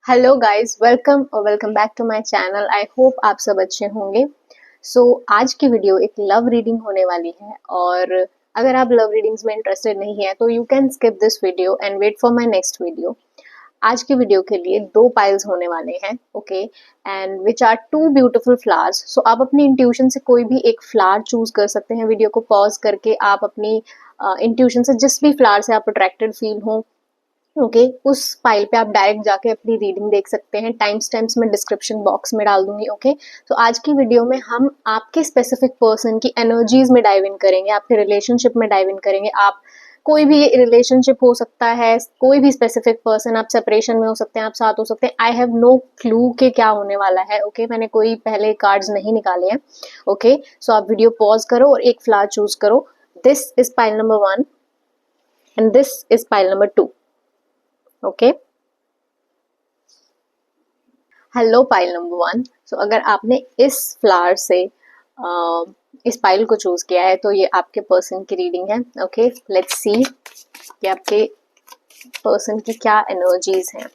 Hello guys, welcome back to my channel. I hope आप सब अच्छे होंगे। आज की वीडियो एक लव रीडिंग होने वाली है और अगर आप लव रीडिंग्स में इंटरेस्टेड नहीं है तो you can skip this video and wait for my next video. आज की वीडियो के लिए दो पाइल्स होने वाले हैं, okay, and which are two beautiful flowers. So आप अपनी इंट्यूशन से कोई भी एक फ्लावर चूज कर सकते हैं। वीडियो को पॉज करके आप अपनी इंट्यूशन से जिस भी फ्लावर से आप अट्रैक्टेड फील हो, ओके, उस फाइल पे आप डायरेक्ट जाके अपनी रीडिंग देख सकते हैं। टाइम स्टैम्प्स मैं डिस्क्रिप्शन बॉक्स में डाल दूंगी, ओके। तो आज की वीडियो में हम आपके स्पेसिफिक पर्सन की एनर्जीज में डाइव इन करेंगे, आपके रिलेशनशिप में डाइव इन करेंगे। आप कोई भी रिलेशनशिप हो सकता है, कोई भी स्पेसिफिक पर्सन, आप सेपरेशन में हो सकते हैं, आप साथ हो सकते हैं। आई हैव नो क्लू के क्या होने वाला है, ओके। मैंने कोई पहले कार्ड्स नहीं निकाले हैं, ओके। सो आप वीडियो पॉज करो और एक फ्लावर चूज करो। This is pile number 1 and this is pile number 2, okay. Hello pile number 1। सो अगर आपने इस फ्लावर से इस पाइल को चूज किया है तो ये आपके पर्सन की रीडिंग है, ओके। लेट्स सी कि आपके पर्सन की क्या एनर्जीज हैं।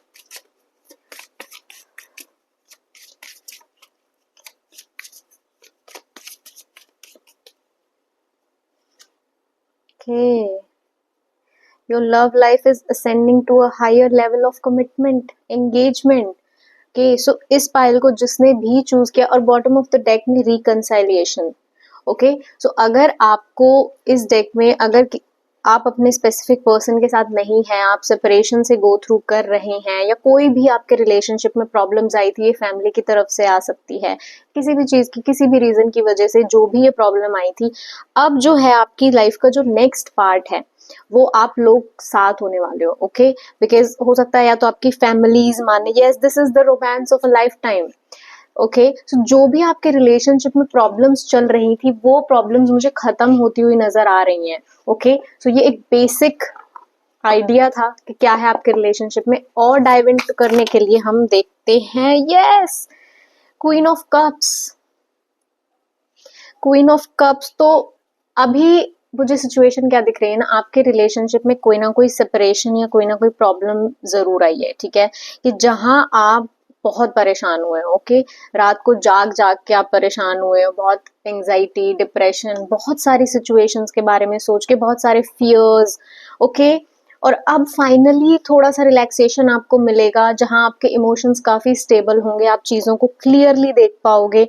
Okay, your love life is ascending to a higher level of commitment, engagement. Okay, so इस पाइल को जिसने भी चूज किया और बॉटम ऑफ द डेक में रिकंसाइलिएशन, ओके। सो अगर आपको इस डेक में आप अपने स्पेसिफिक पर्सन के साथ नहीं हैं, आप सेपरेशन से गो थ्रू कर रहे हैं, या कोई भी आपके रिलेशनशिप में प्रॉब्लम्स आई थी, ये फैमिली की तरफ से आ सकती है, किसी भी चीज की, किसी भी रीजन की वजह से जो भी ये प्रॉब्लम आई थी, अब जो है आपकी लाइफ का जो नेक्स्ट पार्ट है वो आप लोग साथ होने वाले हो, ओके। बिकॉज हो सकता है या तो आपकी फैमिलीज माने, yes, this is the romance of a lifetime, okay. So जो भी आपके रिलेशनशिप में प्रॉब्लम्स चल रही थी वो प्रॉब्लम्स मुझे खत्म होती हुई नजर आ रही हैं, ओके। सो ये एक बेसिक आइडिया था कि क्या है आपके रिलेशनशिप में। और डाइव इन करने के लिए हम देखते हैं, yes, queen of cups. Queen of cups, तो अभी मुझे सिचुएशन क्या दिख रही है ना, आपके रिलेशनशिप में कोई ना कोई सेपरेशन या कोई ना कोई प्रॉब्लम जरूर आई है, ठीक है। कि जहां आप बहुत परेशान हुए हो, ओके। रात को जाग जाग के आप परेशान हुए हो, बहुत एंजाइटी, डिप्रेशन, बहुत सारी सिचुएशंस के बारे में सोच के, बहुत सारे फियर्स, ओके। और अब फाइनली थोड़ा सा रिलैक्सेशन आपको मिलेगा, जहां आपके इमोशंस काफी स्टेबल होंगे, आप चीजों को क्लियरली देख पाओगे।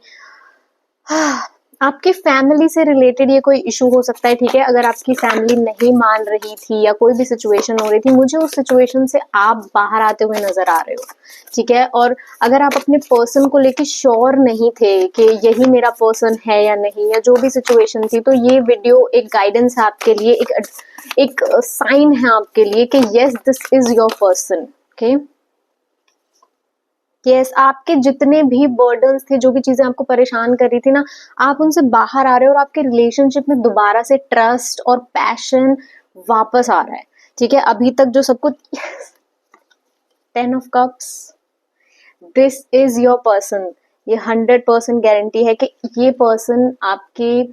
आपकी फैमिली से रिलेटेड ये कोई इशू हो सकता है, ठीक है। अगर आपकी फैमिली नहीं मान रही थी या कोई भी सिचुएशन हो रही थी, मुझे उस सिचुएशन से आप बाहर आते हुए नजर आ रहे हो, ठीक है। और अगर आप अपने पर्सन को लेके श्योर नहीं थे कि यही मेरा पर्सन है या नहीं, या जो भी सिचुएशन थी, तो ये वीडियो एक गाइडेंस है आपके लिए, एक साइन है आपके लिए कि yes, this is your person, okay. Yes, आपके जितने भी बर्डन्स थे, जो भी चीजें आपको परेशान कर रही थी ना, आप उनसे बाहर आ रहे हो और आपके रिलेशनशिप में दोबारा से ट्रस्ट और पैशन वापस आ रहा है, ठीक है। अभी तक जो सब कुछ 10 of cups, this is your person. ये 100% गारंटी है कि ये पर्सन आपके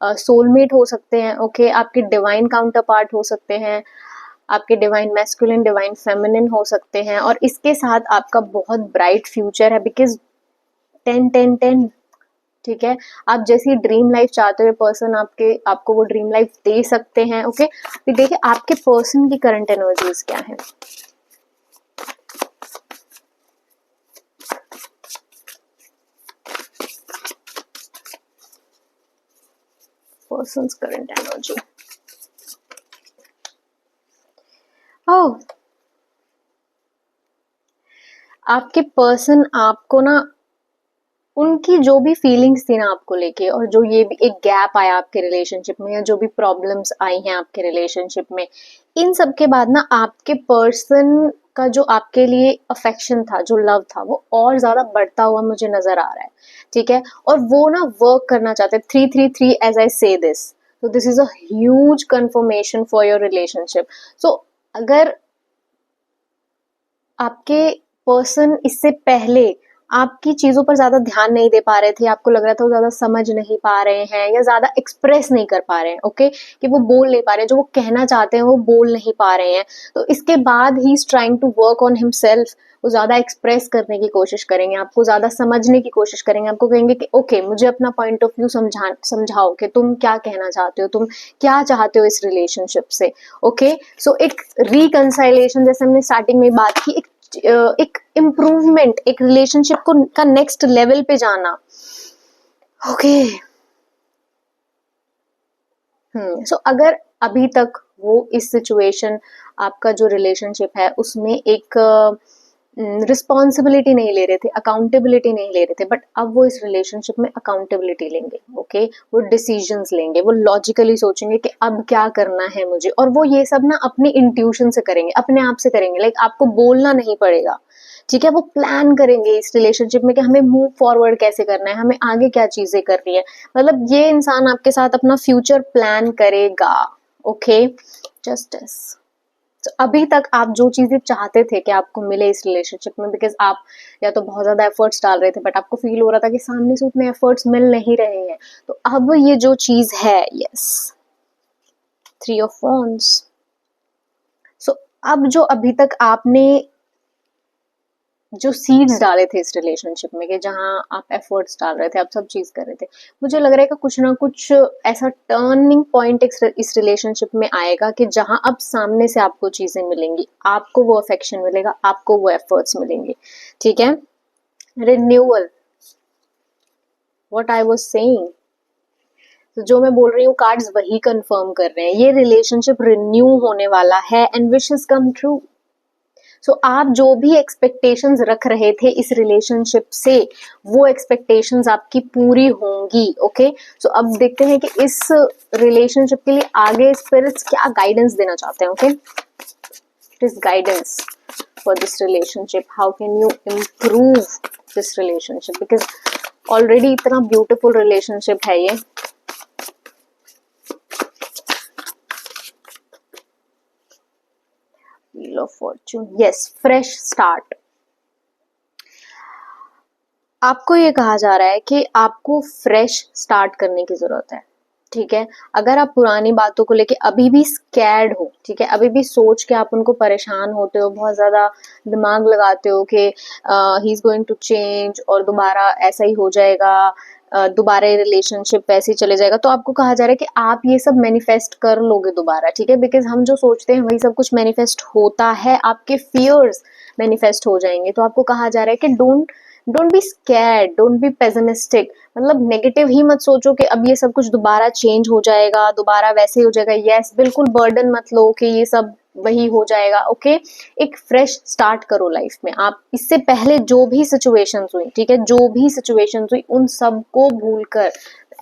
सोलमेट हो सकते हैं, ओके। आपके डिवाइन काउंटर पार्ट हो सकते हैं, आपके डिवाइन मैस्कुलिन, डिवाइन फेमिनिन हो सकते हैं, और इसके साथ आपका बहुत ब्राइट फ्यूचर है। बिकॉज 10 10 10, ठीक है। आप जैसी ड्रीम लाइफ चाहते हुए पर्सन आपको वो ड्रीम लाइफ दे सकते हैं, ओके। फिर देखिए आपके पर्सन की करंट एनर्जीज क्या है। पर्सन्स करंट एनर्जी, ओह, आपके पर्सन आपको ना, उनकी जो भी फीलिंग्स थी ना आपको लेके, और जो ये भी एक गैप आया आपके रिलेशनशिप में, या जो भी प्रॉब्लम्स आई हैं आपके रिलेशनशिप में, इन सब के बाद ना आपके पर्सन का जो आपके लिए अफेक्शन था, जो लव था, वो और ज्यादा बढ़ता हुआ मुझे नजर आ रहा है, ठीक है। और वो ना वर्क करना चाहते हैं। 3 3 3, एज आई से दिस, तो this is a huge confirmation for your relationship. So अगर आपके पर्सन इससे पहले आपकी चीजों पर ज्यादा ध्यान नहीं दे पा रहे थे, आपको लग रहा था वो ज्यादा समझ नहीं पा रहे हैं या ज्यादा एक्सप्रेस नहीं कर पा रहे हैं, ओके, कि वो बोल नहीं पा रहे हैं, जो वो कहना चाहते हैं वो बोल नहीं पा रहे हैं, तो इसके बाद he is trying to work on himself. आपको ज्यादा एक्सप्रेस करने की कोशिश करेंगे, आपको ज्यादा समझने की कोशिश करेंगे, आपको कहेंगे कि ओके मुझे अपना पॉइंट ऑफ व्यू समझाओ कि तुम क्या कहना चाहते हो, तुम क्या चाहते हो इस रिलेशनशिप से। ओके सो एक रिकंसाइलेशन, जैसे हमने स्टार्टिंग में बात की, एक इम्प्रूवमेंट, एक रिलेशनशिप को का नेक्स्ट लेवल पे जाना। ओके सो अगर अभी तक वो इस सिचुएशन, आपका जो रिलेशनशिप है उसमें एक रिस्पॉन्सिबिलिटी नहीं ले रहे थे, अकाउंटेबिलिटी नहीं ले रहे थे, बट अब वो इस रिलेशनशिप में अकाउंटेबिलिटी लेंगे। ओके वो डिसीजंस लेंगे, वो लॉजिकली सोचेंगे कि अब क्या करना है मुझे, और वो ये सब ना अपनी इंट्यूशन से करेंगे, अपने आप से करेंगे, लाइक आपको बोलना नहीं पड़ेगा। ठीक है वो प्लान करेंगे इस रिलेशनशिप में कि हमें मूव फॉरवर्ड कैसे करना है, हमें आगे क्या चीजें करनी है। मतलब ये इंसान आपके साथ अपना फ्यूचर प्लान करेगा। Okay justice. तो अभी तक आप जो चीजें चाहते थे कि आपको मिले इस रिलेशनशिप में, बिकॉज आप या तो बहुत ज्यादा एफर्ट्स डाल रहे थे, बट आपको फील हो रहा था कि सामने से उतने एफर्ट्स मिल नहीं रहे हैं, तो अब ये जो चीज है, यस, 3 ऑफ Wands। सो अब जो अभी तक आपने जो सीड्स डाले थे इस रिलेशनशिप में, कि जहां आप एफर्ट्स डाल रहे थे, आप सब चीज कर रहे थे, मुझे लग रहा है कि कुछ ना कुछ ऐसा टर्निंग पॉइंट इस रिलेशनशिप में आएगा कि जहां अब सामने से आपको चीजें मिलेंगी, आपको वो अफेक्शन मिलेगा, आपको वो एफर्ट्स मिलेंगे। ठीक है renewal, what I was saying, तो जो मैं बोल रही हूँ कार्ड्स वही कंफर्म कर रहे हैं, ये रिलेशनशिप रिन्यू होने वाला है एंड विशेस कम ट्रू। सो आप जो भी एक्सपेक्टेशंस रख रहे थे इस रिलेशनशिप से, वो एक्सपेक्टेशंस आपकी पूरी होंगी। ओके सो अब देखते हैं कि इस रिलेशनशिप के लिए आगे स्पिरिट्स क्या गाइडेंस देना चाहते हैं। Okay it is guidance for this relationship, how can you improve this relationship, because already इतना ब्यूटिफुल रिलेशनशिप है ये। Wheel of Fortune, yes, fresh start। आपको ये कहा जा रहा है कि आपको फ्रेश स्टार्ट करने की जरूरत है। ठीक है अगर आप पुरानी बातों को लेके अभी भी स्कैर्ड हो, ठीक है अभी भी सोच के आप उनको परेशान होते हो, बहुत ज्यादा दिमाग लगाते हो कि he is going to change और दोबारा ऐसा ही हो जाएगा, दोबारा रिलेशनशिप वैसे ही चले जाएगा, तो आपको कहा जा रहा है कि आप ये सब मैनिफेस्ट कर लोगे दोबारा। ठीक है बिकॉज हम जो सोचते हैं वही सब कुछ मैनिफेस्ट होता है, आपके फियर्स मैनिफेस्ट हो जाएंगे। तो आपको कहा जा रहा है कि don't be scared, don't be pessimistic, मतलब नेगेटिव ही मत सोचो कि अब ये सब कुछ दोबारा चेंज हो जाएगा, दोबारा वैसे ही हो जाएगा। यस बिल्कुल बर्डन मत लो कि ये सब वही हो जाएगा। ओके एक फ्रेश स्टार्ट करो लाइफ में। आप इससे पहले जो भी सिचुएशंस हुई, ठीक है जो भी सिचुएशंस हुई, उन सब को भूलकर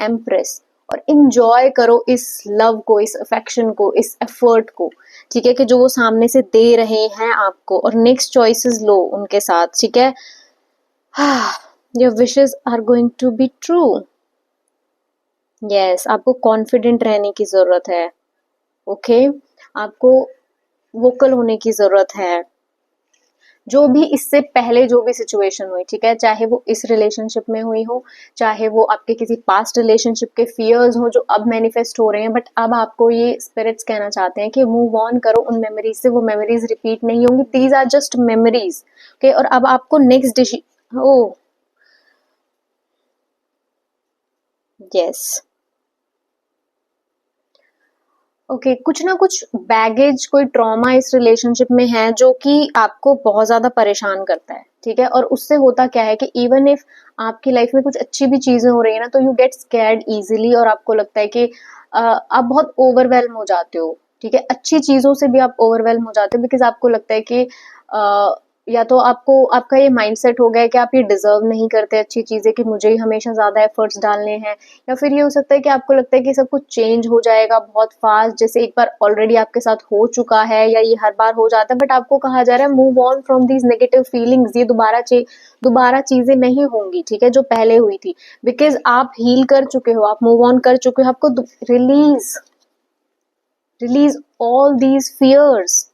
एम्प्रेस और इंजॉय करो इस लव को, इस अफेक्शन को, इस एफर्ट को। ठीक है कि जो वो सामने से दे रहे हैं आपको, और नेक्स्ट चॉइसेस लो उनके साथ। ठीक है your wishes are going to be true। yes आपको कॉन्फिडेंट रहने की जरूरत है। ओके आपको वोकल होने की जरूरत है। जो भी इससे पहले जो भी सिचुएशन हुई, ठीक है चाहे वो इस रिलेशनशिप में हुई हो, चाहे वो आपके किसी पास्ट रिलेशनशिप के फियर्स हो जो अब मैनिफेस्ट हो रहे हैं, बट अब आपको ये स्पिरिट्स कहना चाहते हैं कि मूव ऑन करो उन मेमोरीज से, वो मेमोरीज रिपीट नहीं होंगी, these are just memories. Okay और अब आपको next decision, oh yes okay कुछ ना कुछ बैगेज, कोई ट्रॉमा इस रिलेशनशिप में है जो कि आपको बहुत ज्यादा परेशान करता है। ठीक है और उससे होता क्या है कि इवन इफ आपकी लाइफ में कुछ अच्छी भी चीजें हो रही है ना, तो यू गेट स्कैर्ड इजीली, और आपको लगता है कि आप बहुत ओवरवेलम हो जाते हो। ठीक है अच्छी चीजों से भी आप ओवरवेलम हो जाते हो, बिकॉज आपको लगता है कि या तो आपको आपका ये माइंडसेट हो गया है कि आप ये डिजर्व नहीं करते अच्छी चीजें, कि मुझे ही हमेशा ज्यादा एफर्ट्स डालने हैं, या फिर ये हो सकता है कि आपको लगता है कि सब कुछ चेंज हो जाएगा बहुत फास्ट, जैसे एक बार ऑलरेडी आपके साथ हो चुका है या ये हर बार हो जाता है। बट आपको कहा जा रहा है move on from these negative feelings, ये दोबारा चीजें नहीं होंगी। ठीक है जो पहले हुई थी, बिकॉज आप हील कर चुके हो, आप मूव ऑन कर चुके हो, आपको release release all these fears.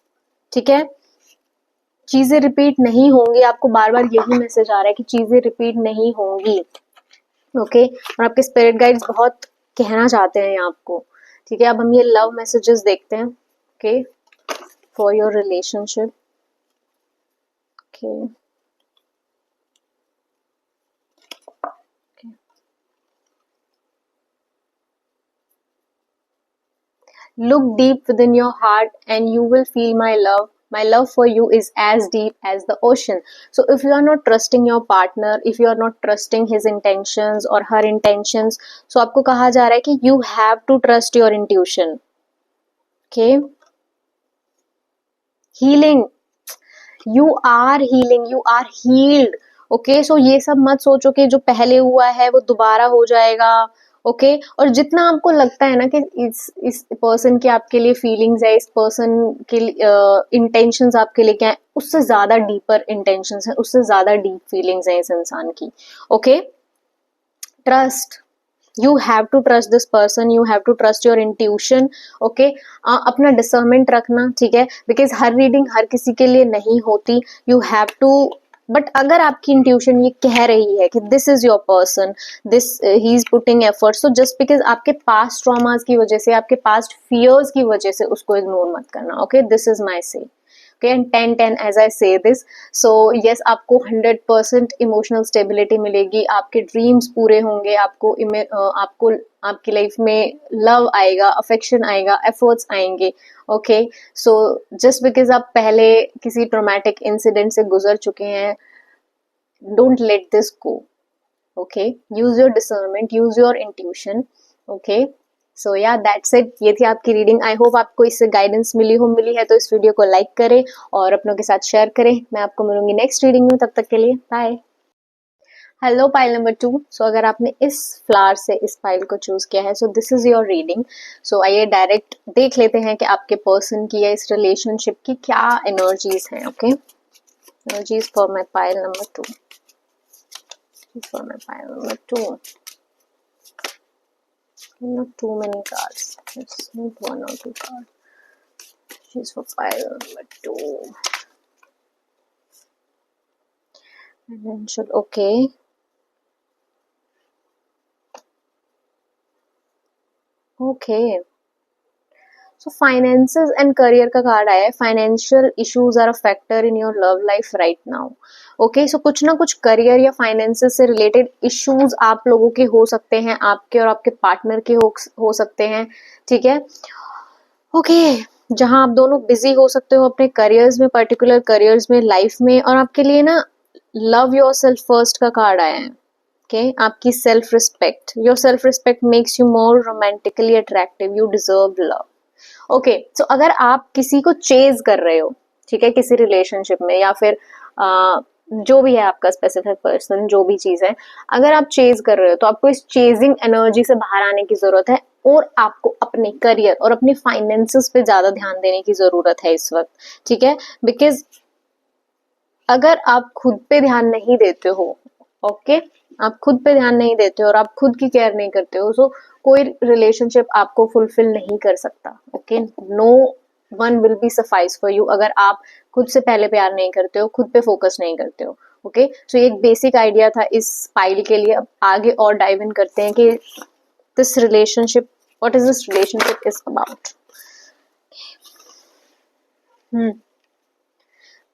ठीक है चीजें रिपीट नहीं होंगी, आपको बार बार यही मैसेज आ रहा है कि चीजें रिपीट नहीं होंगी। ओके और आपके स्पिरिट गाइड्स बहुत कहना चाहते हैं आपको। ठीक है अब हम ये लव मैसेजेस देखते हैं। Okay for your relationship. Okay look deep within your heart and you will feel my love. My love for you is as deep as the ocean. So if you are not trusting your partner, if you are not trusting his intentions or her intentions, so आपको कहा जा रहा है कि you have to trust your intuition. Okay, healing, you are healing, you are healed. Okay, so ये सब मत सोचो कि जो पहले हुआ है वो दोबारा हो जाएगा. ओके, और जितना आपको लगता है ना कि इस पर्सन की आपके लिए फीलिंग्स है, इस पर्सन के इंटेंशंस आपके लिए क्या है, उससे ज्यादा डीपर इंटेंशंस है, उससे ज्यादा डीप फीलिंग्स है इस इंसान की. Okay, trust, you have to trust this person, you have to trust your intuition. Okay, अपना डिसर्नमेंट रखना, ठीक है, बिकॉज हर रीडिंग हर किसी के लिए नहीं होती. यू हैव टू, बट अगर आपकी इंट्यूशन ये कह रही है कि this is your person, this he is putting effort, so just because आपके पास्ट ट्रॉमास की वजह से, आपके पास्ट फियर्स की वजह से उसको इग्नोर मत करना. ओके, दिस इज माई से. Okay, and 10 as I say this, so yes, आपको 100% इमोशनल स्टेबिलिटी मिलेगी, आपके ड्रीम्स पूरे होंगे, आपको आपकी लाइफ में लव आएगा, अफेक्शन आएगा, एफर्ट्स आएंगे. ओके, सो जस्ट बिकॉज आप पहले किसी ट्रॉमेटिक इंसिडेंट से गुजर चुके हैं, don't let this go. Okay, use your discernment, use your intuition. Okay, so या दैट्स इट, ये थी आपकी रीडिंग. आई होप आपको इससे गाइडेंस मिली है तो इस वीडियो को लाइक करें और अपनों के साथ शेयर करें. मैं आपको मिलूंगी नेक्स्ट रीडिंग में, तब तक के लिए बाय. Hello pile number 2. सो अगर आपने इस फ्लावर से इस पाइल को चूज किया है, so this is your reading. So आइए डायरेक्ट देख लेते हैं कि आपके पर्सन की या इस रिलेशनशिप की क्या एनर्जीज हैं. Okay, energies for my pile number 2, for my pile number 2. Not too many cards. It's not 1 or 2 cards. She's for pile number 2. Financial, okay. Okay. So finances and career का card आया है. Financial issues are a factor in your love life right now. Okay, so कुछ ना कुछ career या finances से related issues आप लोगों के हो सकते हैं, आपके और आपके पार्टनर के हो सकते हैं. ठीक है, ओके, जहां आप दोनों बिजी हो सकते हो अपने करियर्स में, पर्टिकुलर करियर्स में, लाइफ में, और आपके लिए ना लव योर सेल्फ फर्स्ट का कार्ड आया है. ओके, आपकी self respect, yourself respect makes you more romantically attractive, you deserve love. Okay, so अगर आप किसी को चेज कर रहे हो, ठीक है, किसी रिलेशनशिप में, या फिर जो भी है आपका स्पेसिफिक पर्सन, जो भी चीज है, अगर आप चेज कर रहे हो तो आपको इस चेजिंग एनर्जी से बाहर आने की जरूरत है, और आपको अपने करियर और अपने फाइनेंसेस पे ज्यादा ध्यान देने की जरूरत है इस वक्त. ठीक है, बिकॉज अगर आप खुद पे ध्यान नहीं देते हो, ओके, आप खुद पे ध्यान नहीं देते हो और आप खुद की केयर नहीं करते हो, सो कोई रिलेशनशिप आपको फुलफिल नहीं कर सकता. Okay, no one will be sacrifice for you अगर आप खुद से पहले प्यार नहीं करते हो, खुद पे फोकस नहीं करते हो. ओके, सो ये एक बेसिक आइडिया था इस पाइल के लिए. अब आगे और डाइव इन करते हैं कि this relationship, what is this relationship is about.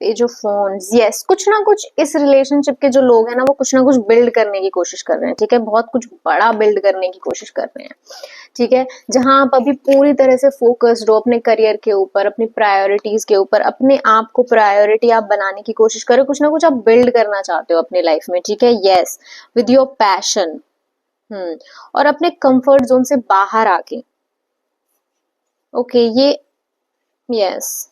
Page of phones, yes, कुछ ना कुछ इस रिलेशनशिप के जो लोग हैं ना, वो कुछ ना कुछ बिल्ड करने की कोशिश कर रहे हैं. ठीक है, बहुत कुछ बड़ा बिल्ड करने की कोशिश कर रहे हैं. ठीक है, जहां आप अभी पूरी तरह से फोकस्ड हो अपने करियर के ऊपर, अपनी प्रायोरिटीज के ऊपर, अपने आप को प्रायोरिटी आप बनाने की कोशिश करो, कुछ ना कुछ आप बिल्ड करना चाहते हो अपनी लाइफ में. ठीक है, यस, विद योर पैशन, और अपने कंफर्ट जोन से बाहर आके. ओके, ये यस,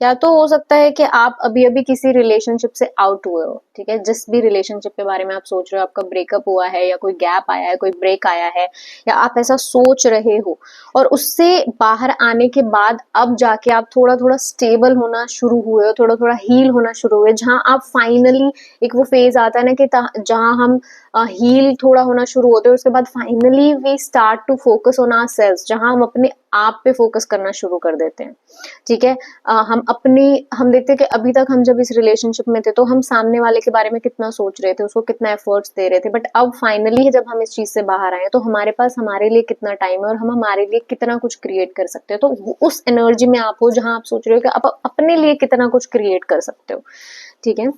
या तो हो सकता है कि आप अभी अभी किसी रिलेशनशिप से आउट हुए हो. ठीक है, जिस भी रिलेशनशिप के बारे में आप सोच रहे हो, आपका ब्रेकअप हुआ है, या कोई गैप आया है, कोई ब्रेक आया है, या आप ऐसा सोच रहे हो, और उससे बाहर आने के बाद अब जाके आप थोड़ा थोड़ा स्टेबल होना शुरू हुए हो, थोड़ा थोड़ा हील होना शुरू हुए, जहां आप फाइनली, एक वो फेज आता है ना कि जहां हम हील थोड़ा होना शुरू होते हैं, उसके बाद finally we start to focus on our self, जहां हम अपने आप पे फोकस करना शुरू कर देते हैं. ठीक है, हम देखते हैं कि अभी तक हम जब इस रिलेशनशिप में थे तो हम सामने वाले के बारे में कितना सोच रहे थे, उसको कितना एफर्ट्स दे रहे थे, बट अब फाइनली जब हम इस चीज से बाहर आए तो हमारे पास हमारे लिए कितना टाइम है और हम हमारे लिए कितना कुछ क्रिएट कर सकते हैं. तो उस एनर्जी में आप हो जहां आप सोच रहे हो कि आप अपने लिए कितना कुछ क्रिएट कर सकते हो. ठीक है,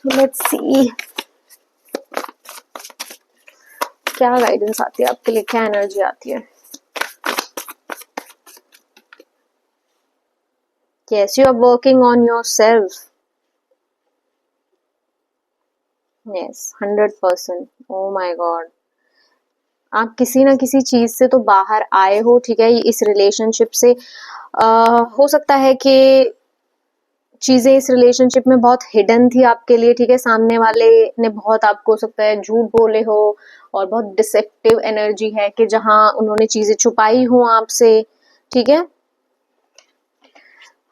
लेट्स सी क्या गाइडेंस आती है आपके लिए, क्या एनर्जी आती है. Yes, you are working on yourself. Yes, 100%. Oh my God. आप किसी ना किसी चीज से तो बाहर आए हो, ठीक है, इस रिलेशनशिप से। हो सकता है कि चीजें इस रिलेशनशिप में बहुत हिडन थी आपके लिए, ठीक है, सामने वाले ने बहुत आपको, हो सकता है, झूठ बोले हो, और बहुत डिसेप्टिव एनर्जी है कि जहां उन्होंने चीजें छुपाई हो आपसे, ठीक है।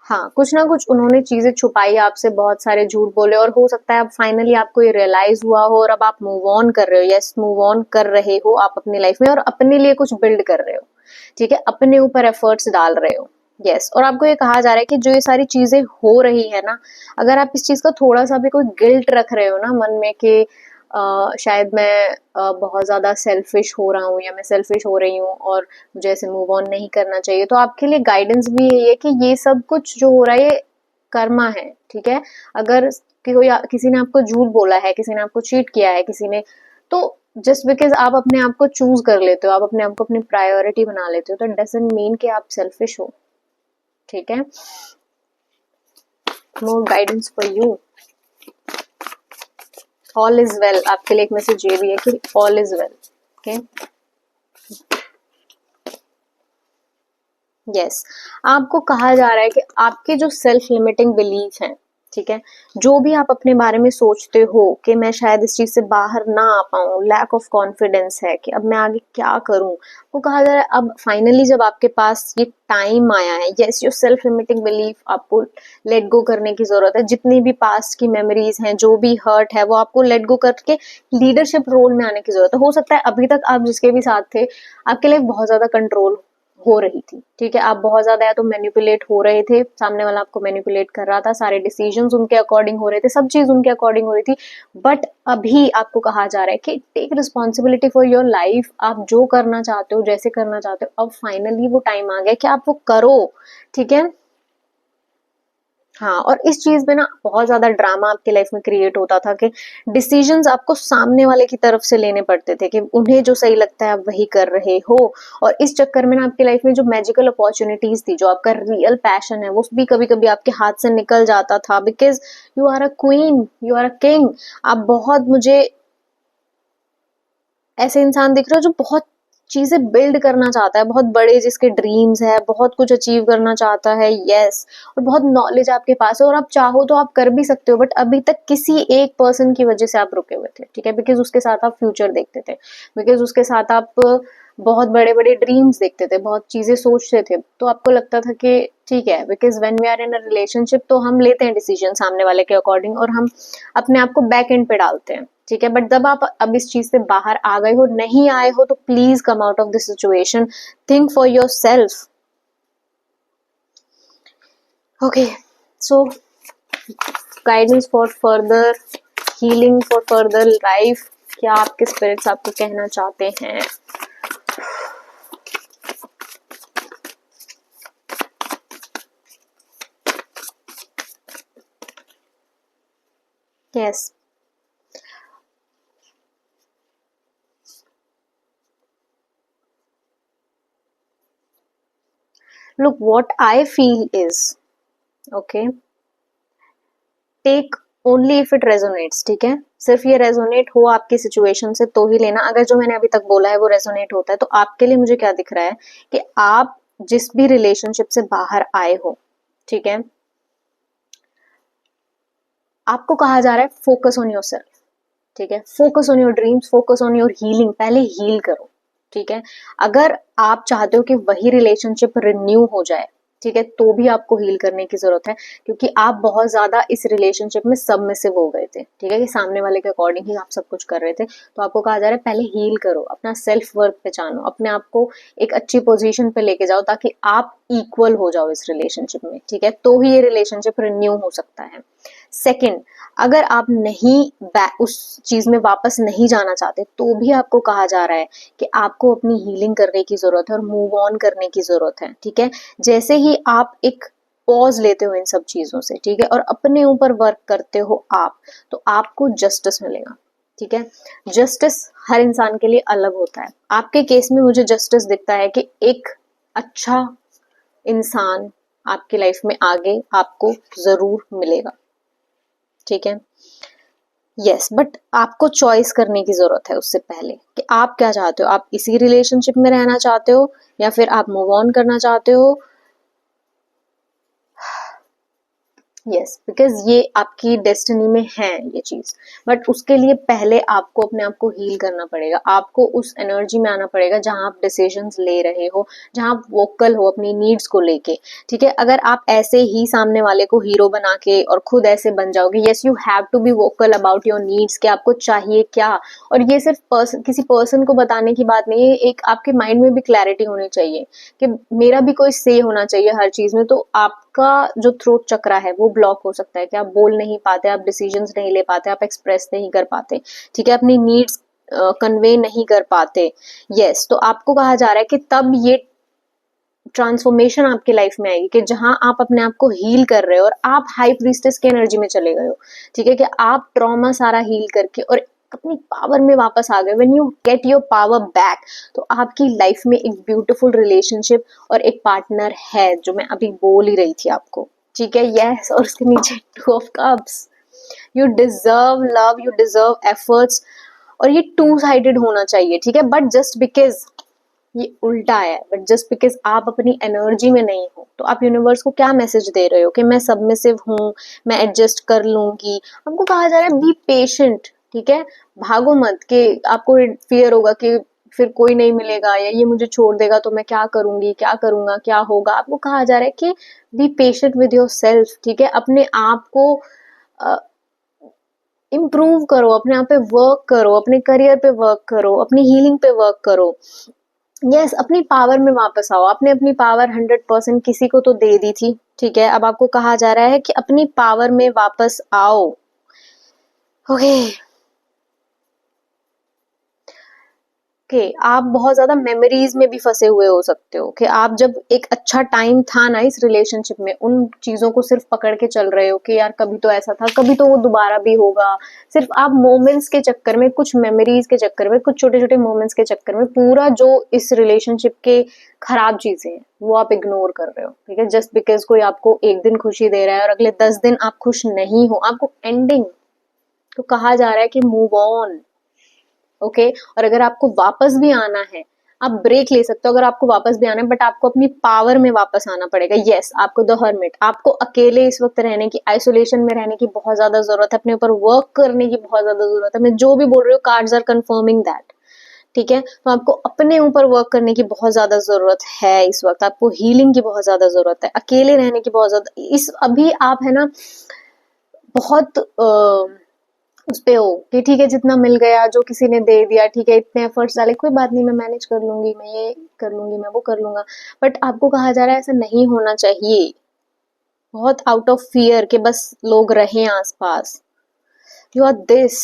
हाँ, कुछ ना कुछ उन्होंने चीजें छुपाई आपसे, बहुत सारे झूठ बोले, और हो सकता है अब फाइनली आपको ये रियलाइज हुआ हो और अब आप मूव ऑन कर रहे हो। यस, मूव ऑन कर रहे हो आप अपनी लाइफ में, और अपने लिए कुछ बिल्ड कर रहे हो, ठीक है, अपने ऊपर एफर्ट्स डाल रहे हो। यस, और आपको ये कहा जा रहा है कि जो ये सारी चीजें हो रही है ना, अगर आप इस चीज का थोड़ा सा भी कोई गिल्ट रख रहे हो ना मन में कि शायद मैं बहुत ज्यादा सेल्फिश हो रहा हूँ, या मैं सेल्फिश हो रही हूँ और मुझे ऐसे मूव ऑन नहीं करना चाहिए, तो आपके लिए गाइडेंस भी यही है कि ये सब कुछ जो हो रहा है ये कर्मा है, ठीक है। अगर किसी ने आपको झूठ बोला है, किसी ने आपको चीट किया है, किसी ने, तो जस्ट बिकॉज आप अपने आप को चूज कर लेते हो, आप अपने आप को अपनी प्रायोरिटी बना लेते हो, तो डजंट मीन कि आप सेल्फिश हो, ठीक है। मोर guidance for you. All is well. आपके लिए एक मैसेज ये भी है कि all is well, okay. Yes, आपको कहा जा रहा है कि आपके जो सेल्फ लिमिटिंग बिलीफ हैं, ठीक है, जो भी आप अपने बारे में सोचते हो कि मैं शायद इस चीज से बाहर ना आ पाऊं, लैक ऑफ कॉन्फिडेंस है कि अब मैं आगे क्या करूं, वो कहा जा रहा है अब फाइनली जब आपके पास ये टाइम आया है, yes, your self limiting belief आपको लेट गो करने की जरूरत है। जितनी भी पास्ट की मेमोरीज हैं, जो भी हर्ट है, वो आपको लेट गो करके लीडरशिप रोल में आने की जरूरत है। हो सकता है अभी तक आप जिसके भी साथ थे, आपके लिए बहुत ज्यादा कंट्रोल हो रही थी, ठीक है, आप बहुत ज्यादा या तो मैनिपुलेट हो रहे थे, सामने वाला आपको मैनिपुलेट कर रहा था, सारे डिसीजंस उनके अकॉर्डिंग हो रहे थे, सब चीज उनके अकॉर्डिंग हो रही थी। बट अभी आपको कहा जा रहा है कि take responsibility for your life. आप जो करना चाहते हो, जैसे करना चाहते हो, अब फाइनली वो टाइम आ गया कि आप वो करो, ठीक है। हाँ, और इस चीज में ना बहुत ज्यादा ड्रामा आपकी लाइफ में क्रिएट होता था कि डिसीजंस आपको सामने वाले की तरफ से लेने पड़ते थे कि उन्हें जो सही लगता है आप वही कर रहे हो, और इस चक्कर में ना आपकी लाइफ में जो मैजिकल अपॉर्चुनिटीज थी, जो आपका रियल पैशन है, वो भी कभी कभी आपके हाथ से निकल जाता था, because you are a queen, you are a king. आप बहुत, मुझे ऐसे इंसान दिख रहे हो जो बहुत चीजें बिल्ड करना चाहता है, बहुत बड़े जिसके ड्रीम्स है, बहुत कुछ अचीव करना चाहता है, यस, और बहुत नॉलेज आपके पास है, और आप चाहो तो आप कर भी सकते हो, बट अभी तक किसी एक पर्सन की वजह से आप रुके हुए थे, ठीक है, बिकॉज उसके साथ आप फ्यूचर देखते थे, बिकॉज उसके साथ आप बहुत बड़े बड़े ड्रीम्स देखते थे, बहुत चीजें सोचते थे, तो आपको लगता था कि ठीक है, because when we are in a relationship तो हम लेते हैं डिसीजन सामने वाले के अकॉर्डिंग, और हम अपने आप को बैक एंड पे डालते हैं, ठीक है। बट जब आप अब इस चीज से बाहर आ गए हो, नहीं आए हो, तो please come out of this situation, think for your self, okay. So guidance for further healing, for further life, क्या आपके स्पिरिट्स आपको कहना चाहते हैं? Yes, look, what I feel is, okay, take only if it resonates, ठीक है, सिर्फ ये रेजोनेट हो आपकी सिचुएशन से तो ही लेना। अगर जो मैंने अभी तक बोला है वो रेजोनेट होता है, तो आपके लिए मुझे क्या दिख रहा है कि आप जिस भी रिलेशनशिप से बाहर आए हो, ठीक है, आपको कहा जा रहा है फोकस ऑन योर सेल्फ, ठीक है, focus on your dreams, focus on your healing, पहले हील करो, ठीक है। अगर आप चाहते हो कि वही रिलेशनशिप रिन्यू हो जाए, ठीक है, तो भी आपको हील करने की जरूरत है, क्योंकि आप बहुत ज्यादा इस रिलेशनशिप में सबमिसिव हो गए थे, ठीक है, कि सामने वाले के अकॉर्डिंग ही आप सब कुछ कर रहे थे। तो आपको कहा जा रहा है पहले हील करो, अपना सेल्फ वर्थ पहचानो, अपने आप को एक अच्छी पोजीशन पे लेके जाओ, ताकि आप इक्वल हो जाओ इस रिलेशनशिप में, ठीक है, तो ही ये रिलेशनशिप रिन्यू हो सकता है। सेकेंड, अगर आप नहीं उस चीज में वापस नहीं जाना चाहते, तो भी आपको कहा जा रहा है कि आपको अपनी हीलिंग करने की जरूरत है और मूव ऑन करने की जरूरत है, ठीक है। जैसे ही आप एक पॉज लेते हो इन सब चीजों से, ठीक है, और अपने ऊपर वर्क करते हो आप, तो आपको जस्टिस मिलेगा, ठीक है। जस्टिस हर इंसान के लिए अलग होता है। आपके केस में मुझे जस्टिस दिखता है कि एक अच्छा इंसान आपकी लाइफ में आगे आपको जरूर मिलेगा, ठीक है। यस, बट आपको चॉइस करने की जरूरत है उससे पहले कि आप क्या चाहते हो। आप इसी रिलेशनशिप में रहना चाहते हो या फिर आप मूव ऑन करना चाहते हो। यस, बिकॉज ये आपकी डेस्टिनी में है ये चीज, बट उसके लिए पहले आपको अपने आप को हील करना पड़ेगा। आपको उस एनर्जी में आना पड़ेगा जहां आप डिसीजंस ले रहे हो, जहां आप वोकल हो अपनी नीड्स को लेके, ठीक है। अगर आप ऐसे ही सामने वाले को हीरो बना के और खुद ऐसे बन जाओगे, yes you have to be vocal about your needs कि आपको चाहिए क्या। और ये सिर्फ किसी पर्सन को बताने की बात नहीं है, एक आपके माइंड में भी क्लैरिटी होनी चाहिए कि मेरा भी कोई से होना चाहिए हर चीज में। तो आपका जो थ्रोट चक्रा है वो ब्लॉक हो सकता है कि आप बोल नहीं पाते, आप डिसीजंस नहीं ले पाते, आप एक्सप्रेस नहीं कर पाते, ठीक है, अपनी नीड्स कन्वे नहीं कर पाते। यस, तो आपको कहा जा रहा है कि तब ये ट्रांसफॉर्मेशन आपकी लाइफ में आएगी कि जहां आप अपने आप को हील कर रहे हो और आप हाई प्रीस्टेस की एनर्जी में चले गए हो, ठीक है, कि आप ट्रॉमा सारा हील करके और अपनी पावर में वापस आ गए। When you get your power back, तो आपकी लाइफ में एक ब्यूटीफुल रिलेशनशिप और एक पार्टनर है, जो मैं अभी बोल ही रही थी आपको, ठीक है। यस, और उसके नीचे 2 of cups. You deserve love, you deserve efforts, और ये 2 साइडेड होना चाहिए, ठीक है। बट जस्ट बिकॉज ये उल्टा है, बट जस्ट बिकॉज आप अपनी एनर्जी में नहीं हो, तो आप यूनिवर्स को क्या मैसेज दे रहे हो कि मैं सबमिसिव हूँ, मैं एडजस्ट कर लूंगी। हमको कहा जा रहा है बी पेशेंट, ठीक है। भागो मत कि आपको फियर होगा कि फिर कोई नहीं मिलेगा या ये मुझे छोड़ देगा तो मैं क्या करूंगी, क्या करूंगा, क्या होगा। आपको कहा जा रहा है कि be patient with your self, ठीक है। अपने आप को इम्प्रूव करो, अपने आप पे वर्क करो, अपने करियर पे वर्क करो, अपनी हीलिंग पे वर्क करो। यस, अपनी पावर में वापस आओ। आपने अपनी पावर 100% किसी को तो दे दी थी, ठीक है। अब आपको कहा जा रहा है कि अपनी पावर में वापस आओ। ओके, आप बहुत ज्यादा मेमोरीज में भी फंसे हुए हो सकते हो कि आप जब एक अच्छा टाइम था ना इस रिलेशनशिप में, उन चीजों को सिर्फ पकड़ के चल रहे हो कि यार कभी तो ऐसा था, कभी तो वो दोबारा भी होगा। सिर्फ आप मोमेंट्स के चक्कर में, कुछ मेमोरीज के चक्कर में, कुछ छोटे छोटे मोमेंट्स के चक्कर में पूरा जो इस रिलेशनशिप के खराब चीजें हैं वो आप इग्नोर कर रहे हो, ठीक है। जस्ट बिकॉज कोई आपको एक दिन खुशी दे रहा है और अगले 10 दिन आप खुश नहीं हो, आपको एंडिंग तो कहा जा रहा है कि मूव ऑन, ओके। और अगर आपको वापस भी आना है, आप ब्रेक ले सकते हो अगर आपको वापस भी आना है, बट आपको अपनी पावर में वापस आना पड़ेगा। यस, आपको द हर्मिट, आपको अकेले इस वक्त रहने की, आइसोलेशन में रहने की बहुत ज्यादा जरूरत है, अपने ऊपर वर्क करने की बहुत ज्यादा जरूरत है। मैं जो भी बोल रही हूँ, कार्ड्स आर कंफर्मिंग दैट, ठीक है। तो आपको अपने ऊपर वर्क करने की बहुत ज्यादा जरूरत है इस वक्त, आपको हीलिंग की बहुत ज्यादा जरूरत है, अकेले रहने की बहुत ज्यादा, इस अभी आप है ना बहुत उस पे हो कि ठीक है जितना मिल गया, जो किसी ने दे दिया, ठीक है, इतने एफर्ट्स डाले, कोई बात नहीं, मैं मैनेज कर लूंगी, मैं ये कर लूंगी, मैं वो कर लूंगा। बट आपको कहा जा रहा है ऐसा नहीं होना चाहिए, बहुत आउट ऑफ फियर कि बस लोग रहें आसपास। यू आर दिस,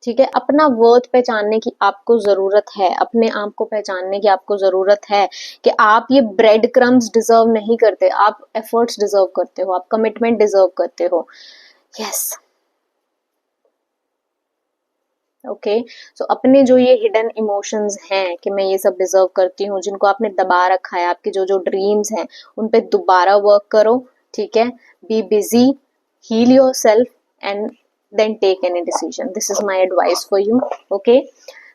ठीक है। अपना वर्थ पहचानने की आपको जरूरत है, अपने आप को पहचानने की आपको जरूरत है कि आप ये ब्रेड क्रम्स डिजर्व नहीं करते, आप एफर्ट्स डिजर्व करते हो, आप कमिटमेंट डिजर्व करते हो। Yes, okay. सो अपने जो ये हिडन इमोशंस हैं कि मैं ये सब डिजर्व करती हूँ, जिनको आपने दबा रखा है, आपके जो जो ड्रीम्स हैं उन पे दोबारा वर्क करो, ठीक है। Be busy, heal yourself and then take any decision. This is my advice for you, okay.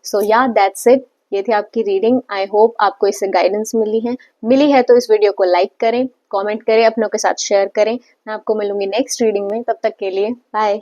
So या दैट्स इट, ये थी आपकी रीडिंग। आई होप आपको इससे गाइडेंस मिली है तो इस वीडियो को लाइक करें, कमेंट करें, अपनों के साथ शेयर करें। मैं आपको मिलूंगी नेक्स्ट रीडिंग में, तब तक के लिए बाय।